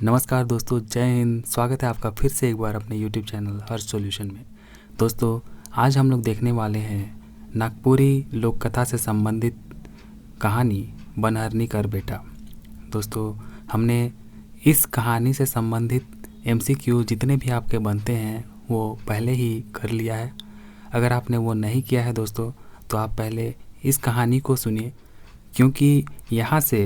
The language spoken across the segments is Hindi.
नमस्कार दोस्तों, जय हिंद। स्वागत है आपका फिर से एक बार अपने YouTube चैनल हर्ष सॉल्यूशन में। दोस्तों, आज हम लोग देखने वाले हैं नागपुरी लोक कथा से संबंधित कहानी बनहरनी कर बेटा। दोस्तों, हमने इस कहानी से संबंधित MCQ जितने भी आपके बनते हैं वो पहले ही कर लिया है। अगर आपने वो नहीं किया है दोस्तों, तो आप पहले इस कहानी को सुनिए, क्योंकि यहाँ से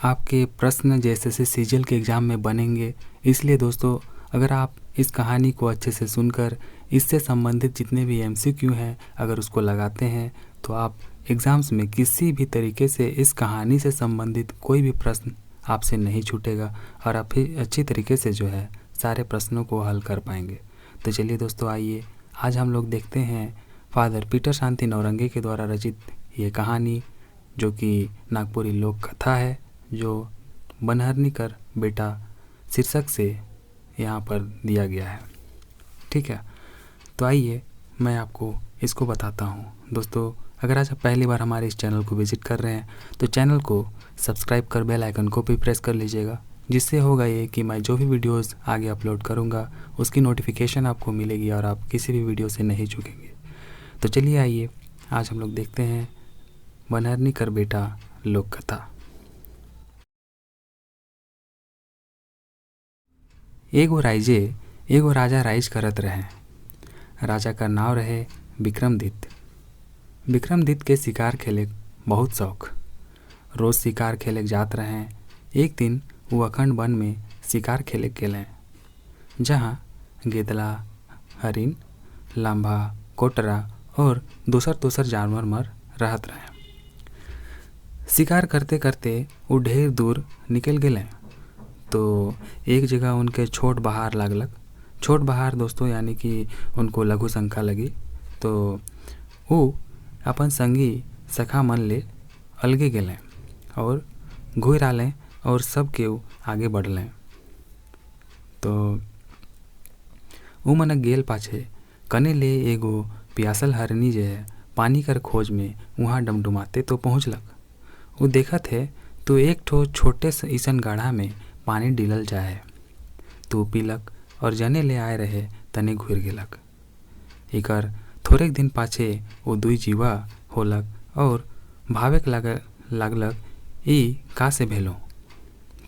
आपके प्रश्न जैसे सीजीएल के एग्ज़ाम में बनेंगे। इसलिए दोस्तों, अगर आप इस कहानी को अच्छे से सुनकर इससे संबंधित जितने भी MCQ हैं अगर उसको लगाते हैं तो आप एग्ज़ाम्स में किसी भी तरीके से इस कहानी से संबंधित कोई भी प्रश्न आपसे नहीं छूटेगा और आप अच्छी तरीके से जो है सारे प्रश्नों को हल कर पाएंगे। तो चलिए दोस्तों, आइए आज हम लोग देखते हैं फादर पीटर शांति नौरंगे के द्वारा रचित ये कहानी, जो कि नागपुरी लोक कथा है, जो बनहरनी कर बेटा शीर्षक से यहाँ पर दिया गया है। ठीक है, तो आइए मैं आपको इसको बताता हूँ। दोस्तों, अगर आज आप पहली बार हमारे इस चैनल को विज़िट कर रहे हैं तो चैनल को सब्सक्राइब कर बेल आइकन को भी प्रेस कर लीजिएगा, जिससे होगा ये कि मैं जो भी वीडियोस आगे अपलोड करूँगा उसकी नोटिफिकेशन आपको मिलेगी और आप किसी भी वीडियो से नहीं चूकेंगे। तो चलिए आइए आज हम लोग देखते हैं बनहरनी कर बेटा लोक कथा। एगो राजा राइज करत रहे। राजा का नाव रहे विक्रमदित्य। विक्रमदित्य के शिकार खेले बहुत शौक। रोज शिकार खेले जात रहे। एक दिन वो अखंड वन में शिकार खेले गेले, जहाँ गेदला, हरिन, लांभा, कोटरा और दोसर जानवर मर रहत रहे। शिकार करते करते वो ढेर दूर निकल गए तो एक जगह उनके छोट बहार लागलक। छोट बहार दोस्तों यानी कि उनको लघु शंका लगी, तो वो अपन संगी सखा मन ले अलगे गेलें और घुर आलें और सब केहू आगे बढ़लें। तो वो मन गेल पाछे कने ले एगो प्यासल हरनी जे है पानी कर खोज में वहाँ डमडुमाते तो पहुँचलक। वो देखत है तो एक ठो छोटे से ईसन गाढ़ा में पानी डिलल जाए तो पीलक और जने ले आए रहे तने घुर गेलक। एकर थोड़े दिन पाछे वो दुई जीवा होलक और भावेक लागलक ई का से भेलो।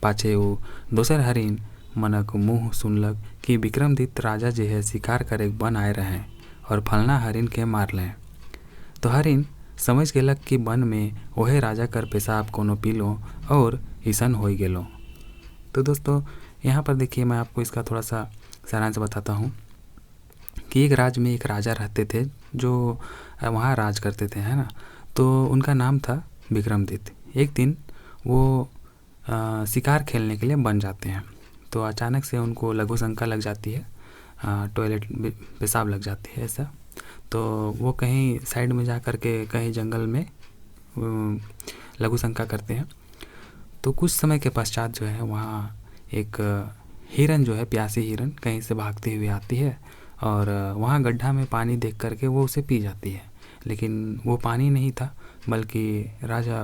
पाछे वो दोसर हरिन मनक मुँह सुनलक कि विक्रमदित्य राजा जे है शिकार करे बन आए रहे और फलना हरिन के मार लें। तो हरिन समझ गेलक कि वन में ओहे राजा कर पेशाब कोनो पीलो और ईसन हो गेलो। तो दोस्तों, यहाँ पर देखिए, मैं आपको इसका थोड़ा सा सारांश बताता हूँ कि एक राज्य में एक राजा रहते थे जो वहाँ राज करते थे, है ना। तो उनका नाम था विक्रमदित्य। एक दिन वो शिकार खेलने के लिए बन जाते हैं, तो अचानक से उनको लघु शंका लग जाती है, टॉयलेट पेशाब लग जाती है ऐसा। तो वो कहीं साइड में जा कर के कहीं जंगल में लघु शंका करते हैं। तो कुछ समय के पश्चात जो है वहाँ एक हिरन जो है, प्यासी हिरन कहीं से भागती हुई आती है और वहाँ गड्ढा में पानी देख करके वो उसे पी जाती है। लेकिन वो पानी नहीं था, बल्कि राजा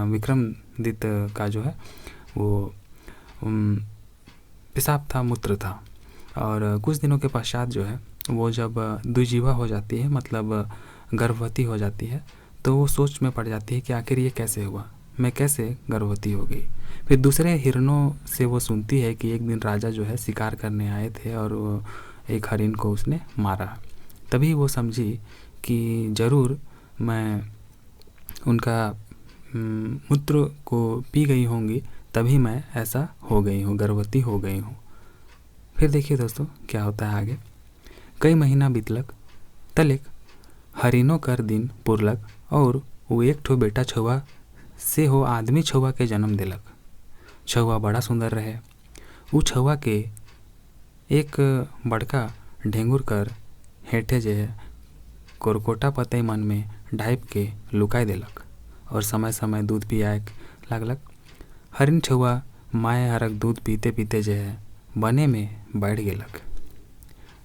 विक्रमदित्य का जो है वो पेशाब था, मूत्र था। और कुछ दिनों के पश्चात जो है वो जब द्विजीवा हो जाती है, मतलब गर्भवती हो जाती है, तो वो सोच में पड़ जाती है कि आखिर ये कैसे हुआ, मैं कैसे गर्भवती हो गई। फिर दूसरे हिरणों से वो सुनती है कि एक दिन राजा जो है शिकार करने आए थे और वो एक हरिन को उसने मारा। तभी वो समझी कि ज़रूर मैं उनका मूत्र को पी गई होंगी, तभी मैं ऐसा हो गई हूँ, गर्भवती हो गई हूँ। फिर देखिए दोस्तों क्या होता है आगे। कई महीना बीतलक, तलिक हरिनों कर दिन पुरलक और वो एक ठो बेटा छुआ से हो आदमी छुआ के जन्म दिलक। छुआ बड़ा सुंदर रहे। वो छुआ के एक बड़का ढेंगुर कर हेठे जे है कोरकोटा पतई मन में ढाइप के लुकाय दिलक और समय समय दूध पियाए लागलक। हरिन छुआ माए हरक दूध पीते पीते जे है बने में बैठ गेलक।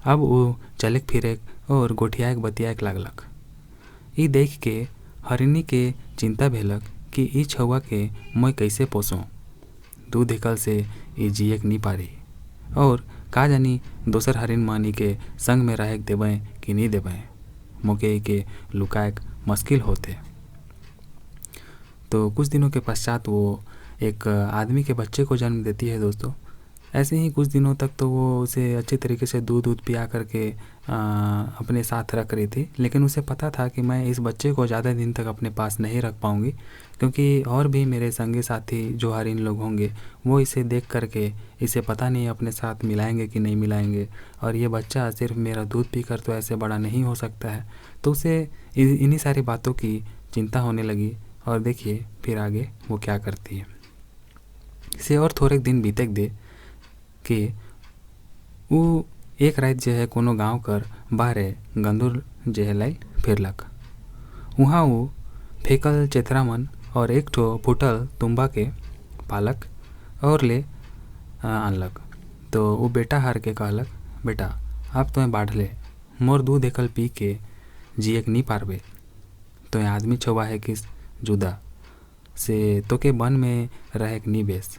अब वो चलेक फिरेक और गोठियाक बतियाक लागलक। ई देख के हरिनी के चिंता भेलक कि ई छौआ के मैं कैसे पोसूं। दूध एकल से ई जियक नहीं पारी और का जानी दोसर हरिन मानी के संग में रह देवें कि नहीं देवें, मोके के लुकायक मुश्किल होते। तो कुछ दिनों के पश्चात वो एक आदमी के बच्चे को जन्म देती है दोस्तों। ऐसे ही कुछ दिनों तक तो वो उसे अच्छे तरीके से दूध पिया करके अपने साथ रख रही थी, लेकिन उसे पता था कि मैं इस बच्चे को ज़्यादा दिन तक अपने पास नहीं रख पाऊँगी, क्योंकि और भी मेरे संगी साथी जो हरिन लोग होंगे वो इसे देख करके इसे पता नहीं अपने साथ मिलाएंगे कि नहीं मिलाएंगे, और ये बच्चा सिर्फ मेरा दूध पीकर तो ऐसे बड़ा नहीं हो सकता है। तो उसे इन्हीं सारी बातों की चिंता होने लगी। और देखिए फिर आगे वो क्या करती है। इसे और थोड़े दिन बीतक दे कि वो एक रात जो है कोनो गांव कर बाहरे गंदुर जो है लाई फिरलक। वहाँ वो फेकल चेतरामन और एक ठो फुटल तुम्बा के पालक और ले आनलक। तो वो बेटा हार के कहलक, बेटा अब तुम्हें बाढ़ ले, मोर दूध एकल पी के जियक नहीं पारबे। तो आदमी छुआ है कि जुदा से तो के वन में रह नहीं बेस।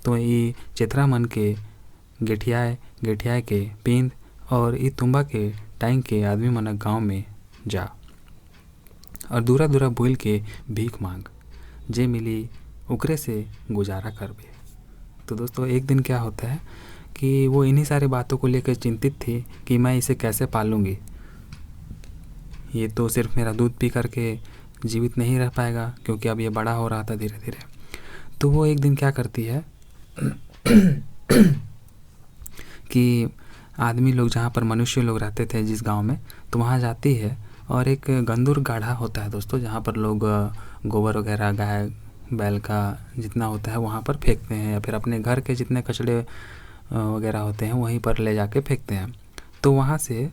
तो ये चेतरा मन के गेठियाए के पींद और ये तुम्बा के टाइम के आदमी मन गांव में जा और दूरा दूरा बोल के भीख मांग, जे मिली उकरे से गुजारा करबे। तो दोस्तों एक दिन क्या होता है कि वो इन्हीं सारी बातों को लेकर चिंतित थी कि मैं इसे कैसे पालूंगी, ये तो सिर्फ मेरा दूध पी करके जीवित नहीं रह पाएगा, क्योंकि अब ये बड़ा हो रहा था धीरे धीरे। तो वो एक दिन क्या करती है कि आदमी लोग जहाँ पर मनुष्य लोग रहते थे जिस गांव में, तो वहाँ जाती है और एक गंदुर गाढ़ा होता है दोस्तों, जहाँ पर लोग गोबर वगैरह गाय बैल का जितना होता है वहाँ पर फेंकते हैं, या फिर अपने घर के जितने कचड़े वगैरह होते हैं वहीं पर ले जाके फेंकते हैं। तो वहाँ से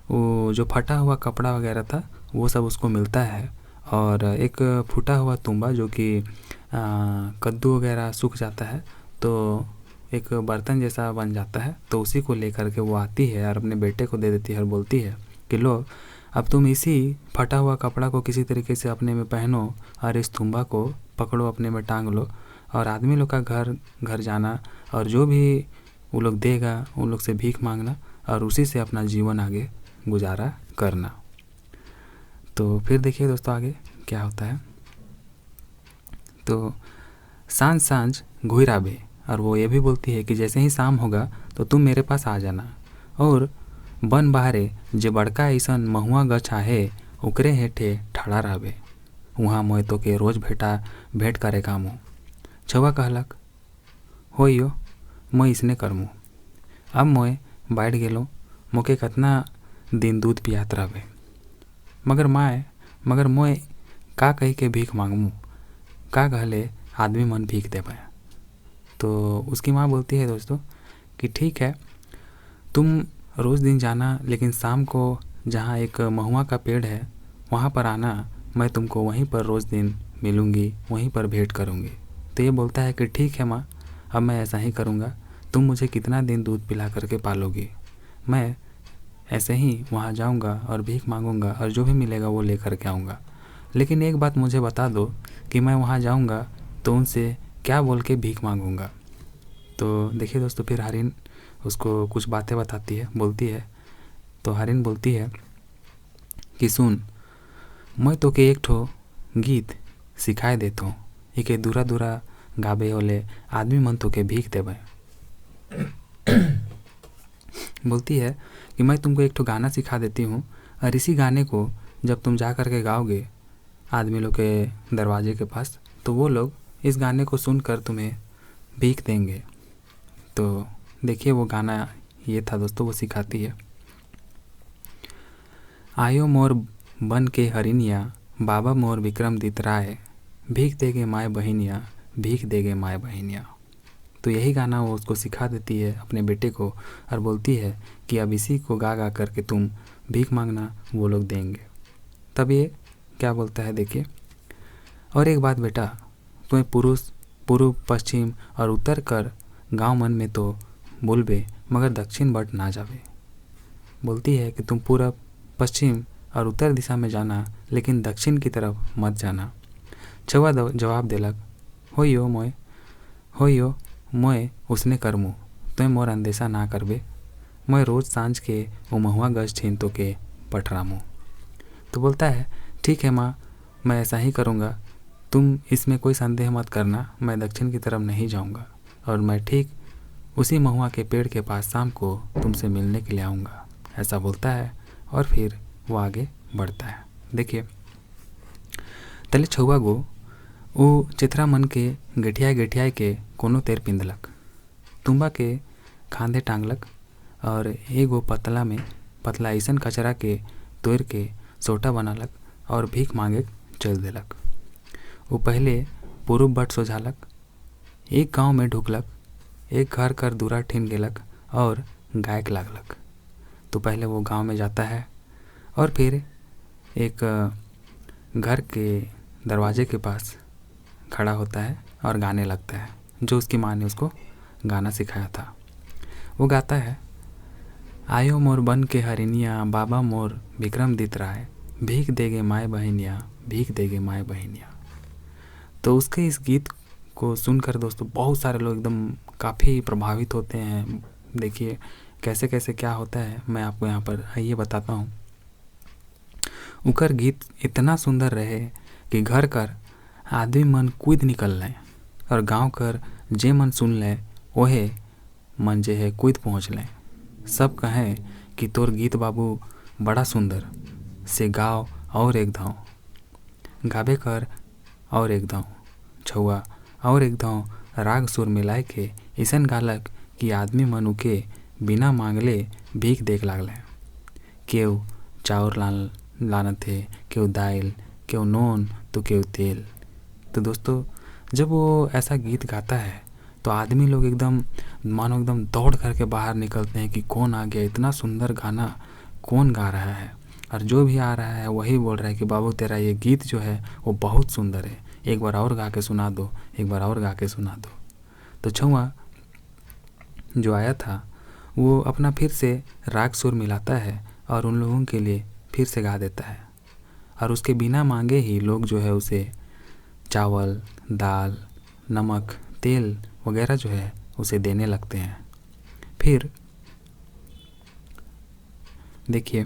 वो जो फटा हुआ कपड़ा वगैरह था वो सब उसको मिलता है, और एक फूटा हुआ तुम्बा जो कि कद्दू वगैरह सूख जाता है तो एक बर्तन जैसा बन जाता है। तो उसी को लेकर के वो आती है और अपने बेटे को दे देती है और बोलती है कि लो अब तुम इसी फटा हुआ कपड़ा को किसी तरीके से अपने में पहनो और इस तुम्बा को पकड़ो, अपने में टांग लो, और आदमी लोग का घर घर जाना और जो भी वो लोग देगा उन लोग से भीख मांगना और उसी से अपना जीवन आगे गुजारा करना। तो फिर देखिए दोस्तों आगे क्या होता है। तो सांझ सांझ घुर आबे, और वो ये भी बोलती है कि जैसे ही शाम होगा तो तुम मेरे पास आ जाना, और बन बाहरे जे बड़का ऐसन महुआ गछ आहे ओकरे हेठे ठड़ा रहबे, वहाँ मोय तो के रोज भेंट करे कामू। छवा कहलक, होइयो मैं इसने करमू, अब मोय बैठ गेलो, मोके कतना दिन दूध पियात रहबे, मगर मोय का कही के भीख मांगमू, का कहले आदमी मन भीख देवे। तो उसकी माँ बोलती है दोस्तों कि ठीक है तुम रोज़ दिन जाना, लेकिन शाम को जहाँ एक महुआ का पेड़ है वहाँ पर आना, मैं तुमको वहीं पर रोज़ दिन मिलूँगी, वहीं पर भेंट करूँगी। तो ये बोलता है कि ठीक है माँ, अब मैं ऐसा ही करूँगा, तुम मुझे कितना दिन दूध पिला करके पालोगी, मैं ऐसे ही वहाँ जाऊँगा और भीख मांगूँगा और जो भी मिलेगा वो ले कर के आऊँगा। लेकिन एक बात मुझे बता दो कि मैं वहाँ जाऊँगा तो उनसे क्या बोल के भीख मांगूँगा। तो देखिए दोस्तों फिर हरिन उसको कुछ बातें बताती है, बोलती है। तो हरिन बोलती है कि सुन, मैं तो के एक ठो गीत सिखाए देता हूँ, एक दूरा दूरा गाबे होले आदमी मन तो के भीख देवे। बोलती है कि मैं तुमको एक ठो गाना सिखा देती हूँ, और इसी गाने को जब तुम जा कर के गाओगे आदमी लोग के दरवाजे के पास, तो वो लोग इस गाने को सुनकर तुम्हें भीख देंगे। तो देखिए वो गाना ये था दोस्तों, वो सिखाती है। आयो मोर बन के हरिनिया, बाबा मोर विक्रमदित राय, भीख देगे माय बहिनिया, भीख देगे माय बहिनिया। तो यही गाना वो उसको सिखा देती है अपने बेटे को, और बोलती है कि अब इसी को गा गा करके तुम भीख मांगना, वो लोग देंगे। तब ये क्या बोलता है देखिए, और एक बात बेटा, तुम्हें पूर्व पश्चिम और उत्तर कर गांव मन में तो बोलबे, मगर दक्षिण बट ना जावे। बोलती है कि तुम पूर्व पश्चिम और उत्तर दिशा में जाना, लेकिन दक्षिण की तरफ मत जाना। छौआ जवाब देलक, होइयो मोय उसने करमू, तुम मोर अंदेशा ना करबे, मैं रोज सांझ के वो महुआ गज छीन तो के पठरामू। तो बोलता है, ठीक है माँ, मैं ऐसा ही करूँगा, तुम इसमें कोई संदेह मत करना, मैं दक्षिण की तरफ नहीं जाऊँगा और मैं ठीक उसी महुआ के पेड़ के पास शाम को तुमसे मिलने के लिए आऊँगा। ऐसा बोलता है और फिर वो आगे बढ़ता है। देखिए, तले छौआ गो वो चिथरा मन के गठियाए के कोनो तेर पिंधलक, तुम्बा के खांधे टांगलक और एगो पतला ऐसन कचरा के तोड़ के सोटा बनालक और भीख मांगे चल देलक। वो पहले पूर्व बट सोझालक, एक गांव में ढुकलक, एक घर कर दूरा ठिन गेलक और गायक लागलक। तो पहले वो गांव में जाता है और फिर एक घर के दरवाजे के पास खड़ा होता है और गाने लगता है, जो उसकी माँ ने उसको गाना सिखाया था। वो गाता है, आयो मोर बन के हरिनिया, बाबा मोर विक्रमदित राय, भीख देगे माए बहनिया, भीख देगे माए बहनिया। तो उसके इस गीत को सुनकर दोस्तों बहुत सारे लोग एकदम काफ़ी प्रभावित होते हैं। देखिए कैसे कैसे क्या होता है, मैं आपको यहाँ पर आइए बताता हूँ। उकर गीत इतना सुंदर रहे कि घर कर आदमी मन कूद निकल लें और गांव कर जे मन सुन ले ओहे मन जे है कूद पहुँच लें। सब कहें कि तोर गीत बाबू बड़ा सुंदर से गाओ और एक धाँव, गाबे कर और एक धाँव, छौआ और एक धाँव राग सुर मिलाए के ऐसन गालक कि आदमी मन उके बिना मांगले भीख देख लागले। केव चाउर लानत है, केव दाल, केव नून तो केव तेल। तो दोस्तों जब वो ऐसा गीत गाता है तो आदमी लोग एकदम मानो एकदम दौड़ करके बाहर निकलते हैं कि कौन आ गया, इतना सुंदर गाना कौन गा रहा है। और जो भी आ रहा है वही बोल रहा है कि बाबू तेरा ये गीत जो है वो बहुत सुंदर है, एक बार और गा के सुना दो, एक बार और गा के सुना दो। तो छौआ जो आया था वो अपना फिर से राग सुर मिलाता है और उन लोगों के लिए फिर से गा देता है और उसके बिना मांगे ही लोग जो है उसे चावल, दाल, नमक, तेल वगैरह जो है उसे देने लगते हैं। फिर देखिए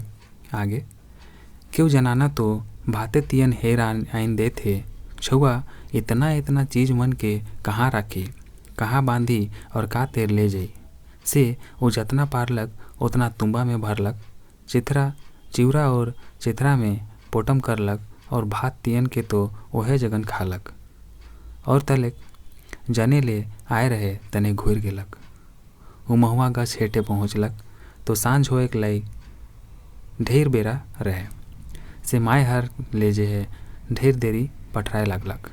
आगे, क्यों जनाना तो भाते तियन हेर आइन दे थे, छौआ इतना चीज मन के कहाँ राखी, कहाँ बांधी और का तेर ले जाई, से वो जतना पारलक उतना तुम्बा में भरलक, चिवरा और चिथरा में पोटम करलक और भात तियन के तो ओहे जगन खालक और तलेक जने ले आए रहे तने घुर गेलक। वो महुआ गछ हेठे पहुँचलक तो सांझ होए के लाई ढेर बेरा रहे, से माय हर ले जे है ढेर देरी पठराए लागलक।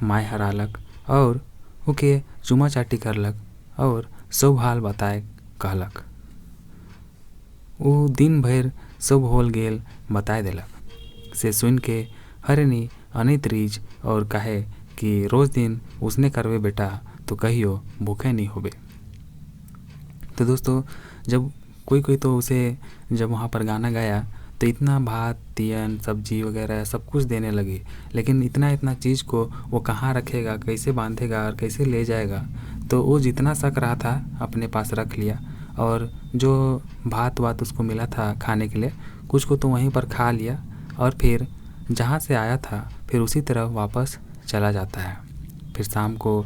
माय हर आलक और ओके चुमा चाटी करलक और सब हाल बताए कहलक। वो दिन भर सब होल गेल बताए देलक। से सुन के हरनी अनित रीज और कहे कि रोज दिन उसने करवे बेटा तो कहियो भूखे नहीं होबे। तो दोस्तों जब कोई तो उसे जब वहाँ पर गाना गाया तो इतना भात तियन सब्जी वगैरह सब कुछ देने लगी, लेकिन इतना चीज़ को वो कहाँ रखेगा, कैसे बांधेगा और कैसे ले जाएगा। तो वो जितना शक रहा था अपने पास रख लिया और जो भात उसको मिला था खाने के लिए कुछ को तो वहीं पर खा लिया और फिर जहाँ से आया था फिर उसी तरफ वापस चला जाता है। फिर शाम को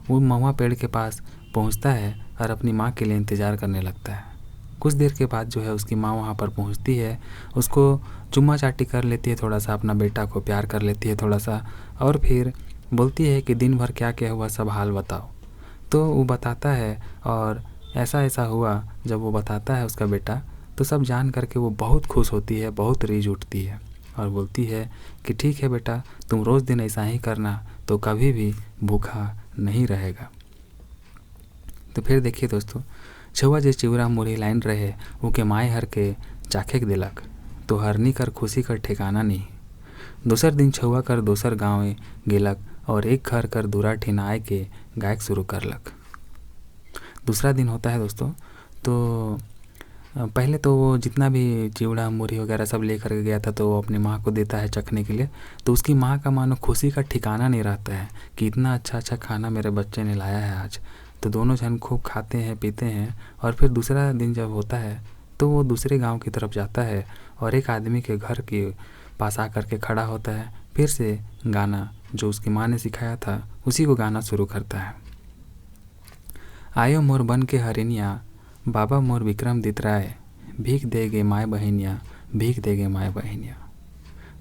वो महुआ पेड़ के पास पहुँचता है और अपनी माँ के लिए इंतज़ार करने लगता है। कुछ देर के बाद जो है उसकी माँ वहाँ पर पहुँचती है, उसको चुम्मा चाटी कर लेती है, थोड़ा सा अपना बेटा को प्यार कर लेती है थोड़ा सा और फिर बोलती है कि दिन भर क्या क्या हुआ सब हाल बताओ। तो वो बताता है और ऐसा हुआ। जब वो बताता है उसका बेटा तो सब जान करके वो बहुत खुश होती है, बहुत रीझ उठती है और बोलती है कि ठीक है बेटा, तुम रोज़ दिन ऐसा ही करना तो कभी भी भूखा नहीं रहेगा। तो फिर देखिए दोस्तों, छौआ जे चिवरा मुरही लाइन रहे ओके माए हर के चाखे देलक तो हरनी कर खुशी कर ठिकाना नहीं। दूसर दिन छौआ कर दोसर गाँव गेलक और एक घर कर दूरा ठिनाए के गायक शुरू करलक। दूसरा दिन होता है दोस्तों, तो पहले तो वो जितना भी चिवड़ा मुरही वगैरह सब लेकर के गया था तो वो अपनी माँ को देता है चखने के लिए। तो उसकी माँ का मानो खुशी का ठिकाना नहीं रहता है कि इतना अच्छा अच्छा खाना मेरे बच्चे ने लाया है आज। तो दोनों जन खूब खाते हैं पीते हैं और फिर दूसरा दिन जब होता है तो वो दूसरे गांव की तरफ जाता है और एक आदमी के घर के पास आकर के खड़ा होता है। फिर से गाना जो उसकी माँ ने सिखाया था उसी को गाना शुरू करता है। आयो मोर बन के हरिनिया, बाबा मोर विक्रमादित्य राय, भीख देगे माय बहिनिया, भीख देगे माय बहिनिया।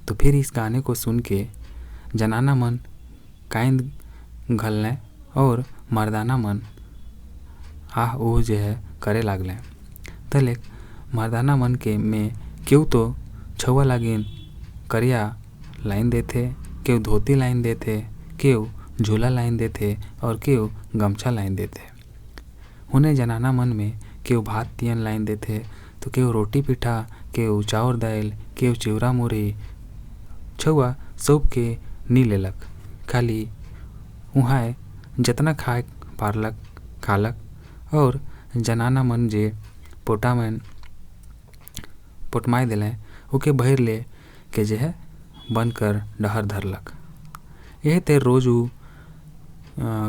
तो फिर इस गाने को सुन के जनाना मन काइंद घलने और मर्दाना मन आह ओह जो है करे लागले। तले मर्दाना मन के में क्यों तो छुआ लागिन करिया लाइन देथे, क्यों धोती लाइन देथे, क्यों झूला लाइन देथे और क्यों गमछा लाइन देथे। उन्हें जनाना मन में क्यों भात तियन लाइन देथे तो क्यों रोटी पिठा, क्यों चाउर दाल, क्यों चिवड़ा मुरही छुआ सब के नी लेलक, खाली उहाँ जतना खाए पारलक खालक और जनाना मन जे पोटमाय दिले ओके बहिर ले के जे है बनकर डहर धरलक। यह ते रोज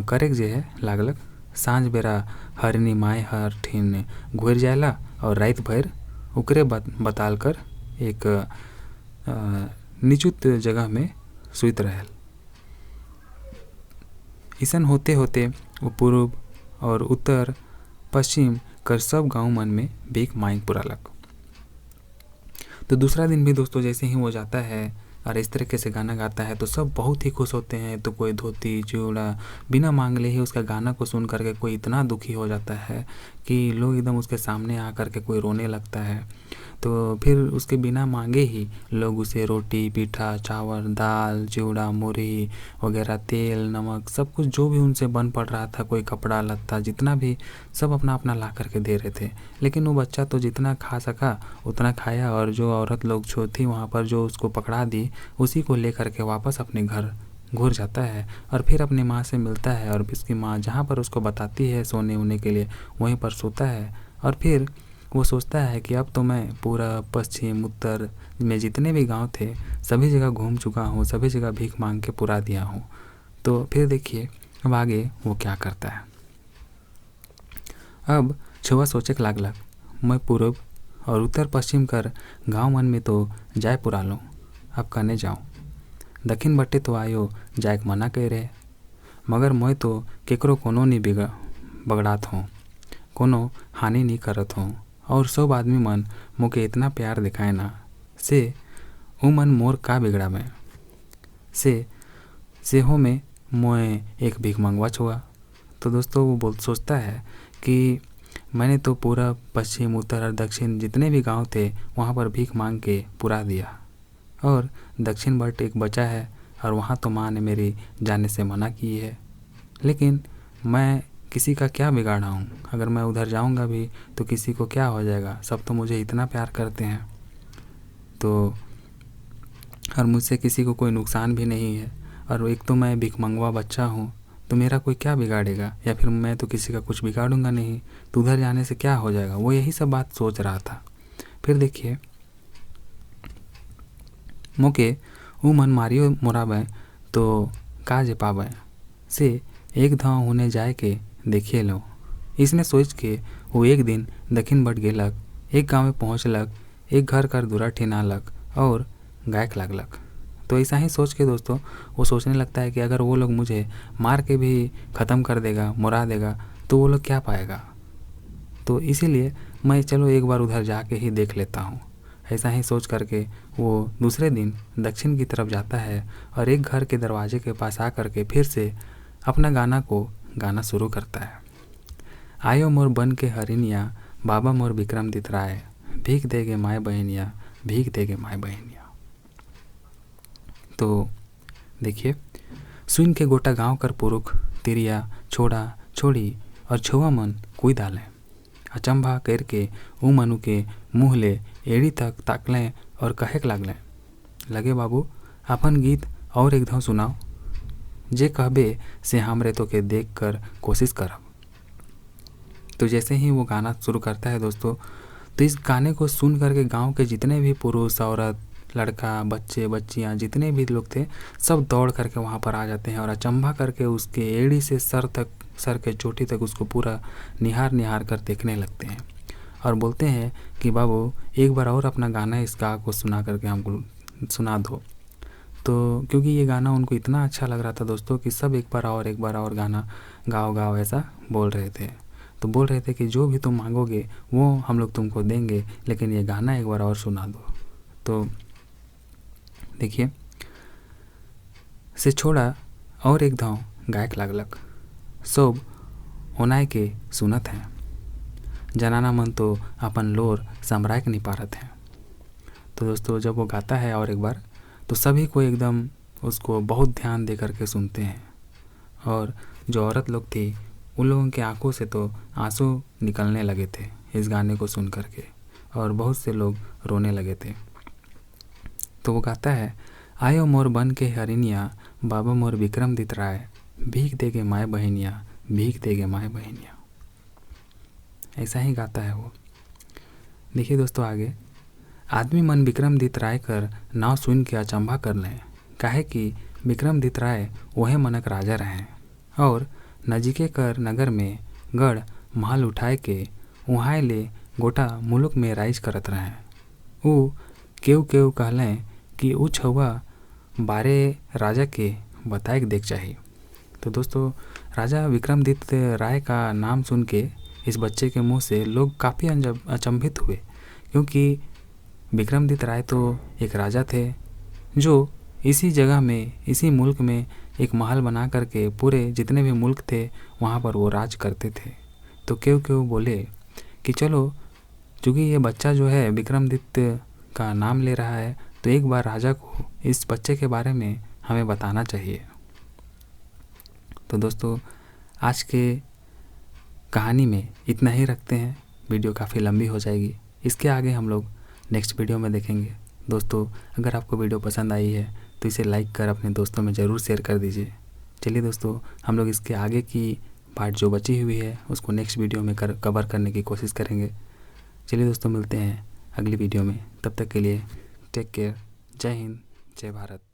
करेक जे है लागलक। सांझ बेरा हरिनी माय हर ठीन घुर जायला और रात भर उकरे बताल कर एक निचुत जगह में सुत रहल। इसन होते होते वो पूर्व और उत्तर पश्चिम कर सब गांव मन में भीख मांग पुरालक। तो दूसरा दिन भी दोस्तों जैसे ही वो जाता है और इस तरीके से गाना गाता है तो सब बहुत ही खुश होते हैं। तो कोई धोती चिवड़ा बिना मांगले ही उसका गाना को सुन करके कोई इतना दुखी हो जाता है कि लोग एकदम उसके सामने आकर के कोई रोने लगता है। तो फिर उसके बिना मांगे ही लोग उसे रोटी पीठा चावल दाल चिवड़ा मुरही वगैरह तेल नमक सब कुछ जो भी उनसे बन पड़ रहा था, कोई कपड़ा लत्ता जितना भी सब अपना अपना ला करके दे रहे थे। लेकिन वो बच्चा तो जितना खा सका उतना खाया और जो औरत लोग जो थी वहाँ पर जो उसको पकड़ा दी उसी को लेकर के वापस अपने घर घुर जाता है और फिर अपनी माँ से मिलता है और उसकी माँ जहाँ पर उसको बताती है सोने उन्ने के लिए वहीं पर सोता है। और फिर वो सोचता है कि अब तो मैं पूरा पश्चिम उत्तर में जितने भी गांव थे सभी जगह घूम चुका हूँ, सभी जगह भीख मांग के पुरा दिया हूँ। तो फिर देखिए अब आगे वो क्या करता है। अब छुआ सोचे लागलक मैं पूर्व और उत्तर पश्चिम कर गांव मन में तो जाए पुरा लूँ, अब कने जाऊँ। दक्षिण बट्टे तो आयो जाए मना कह रहे, मगर मैं तो केकरो कोनो नहीं बगड़ात हूँ, कोनो हानि नहीं करत हूँ और सब आदमी मन मोके इतना प्यार दिखाए ना से उ मन मोर का बिगड़ा में से हो में मोए एक भीख मंगवा छुआ। तो दोस्तों वो सोचता है कि मैंने तो पूरा पश्चिम उत्तर और दक्षिण जितने भी गांव थे वहाँ पर भीख मांग के पुरा दिया और दक्षिण बट एक बचा है और वहाँ तो माँ ने मेरी जाने से मना की है। लेकिन मैं किसी का क्या बिगाड़ा हूँ, अगर मैं उधर जाऊँगा भी तो किसी को क्या हो जाएगा, सब तो मुझे इतना प्यार करते हैं तो और मुझसे किसी को कोई नुकसान भी नहीं है और एक तो मैं भीख मंगवा बच्चा हूँ तो मेरा कोई क्या बिगाड़ेगा या फिर मैं तो किसी का कुछ बिगाड़ूंगा नहीं, तो उधर जाने से क्या हो जाएगा। वो यही सब बात सोच रहा था। फिर देखिए मोके ऊ मन मारियो मोराबे तो का जे पाबे से एक धाव होने जाए के देखिए लो। इसने सोच के वो एक दिन दक्षिण बट गेलक, एक गाँव में पहुँचलक, एक घर कर दूरा ठिनालक और गायक लागलक। तो ऐसा ही सोच के दोस्तों वो सोचने लगता है कि अगर वो लोग मुझे मार के भी ख़त्म कर देगा मुरा देगा तो वो लोग क्या पाएगा, तो इसीलिए मैं चलो एक बार उधर जाके ही देख लेता हूँ। ऐसा ही सोच करके वो दूसरे दिन दक्षिण की तरफ जाता है और एक घर के दरवाजे के पास आ करके फिर से अपना गाना शुरू करता है। आयो मोर बन के हरिनिया, बाबा मोर विक्रमादित्य राय, भीख देगे माय बहनिया, भीख देगे माय बहनिया। तो देखिए सुन के गोटा गांव कर पुरुष तिरिया छोड़ा छोड़ी और छुआ मन कोई डाले अचंभा करके ऊ मनु के मुँह ले एड़ी तक ताकलें और कहेक लागलें, लगे बाबू अपन गीत और एक धाव सुनाओ, जे कहबे से हमरे तो के देख कर कोशिश करब। तो जैसे ही वो गाना शुरू करता है दोस्तों तो इस गाने को सुन करके गांव के जितने भी पुरुष औरत लड़का बच्चे बच्चियां जितने भी लोग थे सब दौड़ करके वहाँ पर आ जाते हैं और अचंभा करके उसके एड़ी से सर के चोटी तक उसको पूरा निहार निहार कर देखने लगते हैं और बोलते हैं कि बाबू एक बार और अपना गाना इस गा को सुना करके हमको सुना दो। तो क्योंकि ये गाना उनको इतना अच्छा लग रहा था दोस्तों कि सब एक बार और गाना गाओ गाओ ऐसा बोल रहे थे। तो बोल रहे थे कि जो भी तुम मांगोगे वो हम लोग तुमको देंगे, लेकिन ये गाना एक बार और सुना दो। तो देखिए, से छोड़ा और एक धाव गायक लागलक, सब ओनाय के सुनत हैं, जनाना मन तो अपन लोर समराय के नहीं पारत हैं। तो दोस्तों जब वो गाता है और एक बार, तो सभी को एकदम उसको बहुत ध्यान दे करके सुनते हैं और जो औरत लोग थी उन लोगों के आंखों से तो आंसू निकलने लगे थे इस गाने को सुन करके और बहुत से लोग रोने लगे थे। तो वो गाता है, आयो मोर बन के हरिनिया, बाबा मोर विक्रमदित राय, भीख देगे माय बहनिया, भीख देगे माय बहनिया। ऐसा ही गाता है वो। देखिए दोस्तों आगे, आदमी मन विक्रमदित राय कर नाव सुन के अचंभा कर लें, काहे कि विक्रमदित राय वह मनक राजा रहे और नजीके कर नगर में गढ़ महल उठाए के वहाँ ले गोटा मुलुक में राइज करत रहे। ऊ केव केव कहलें कि ऊ छुआ बारे राजा के बताए देख चाहिए। तो दोस्तों राजा विक्रमदित राय का नाम सुन के इस बच्चे के मुंह से लोग काफ़ी अचंभित हुए, क्योंकि विक्रमदित राय तो एक राजा थे जो इसी जगह में इसी मुल्क में एक महल बना करके पूरे जितने भी मुल्क थे वहाँ पर वो राज करते थे। तो क्यों बोले कि चलो, चूँकि ये बच्चा जो है विक्रमदित का नाम ले रहा है, तो एक बार राजा को इस बच्चे के बारे में हमें बताना चाहिए। तो दोस्तों आज के कहानी में इतना ही रखते हैं, वीडियो काफ़ी लंबी हो जाएगी, इसके आगे हम लोग नेक्स्ट वीडियो में देखेंगे। दोस्तों अगर आपको वीडियो पसंद आई है तो इसे लाइक कर अपने दोस्तों में ज़रूर शेयर कर दीजिए। चलिए दोस्तों, हम लोग इसके आगे की पार्ट जो बची हुई है उसको नेक्स्ट वीडियो में कवर करने की कोशिश करेंगे। चलिए दोस्तों, मिलते हैं अगली वीडियो में, तब तक के लिए टेक केयर। जय हिंद, जय भारत।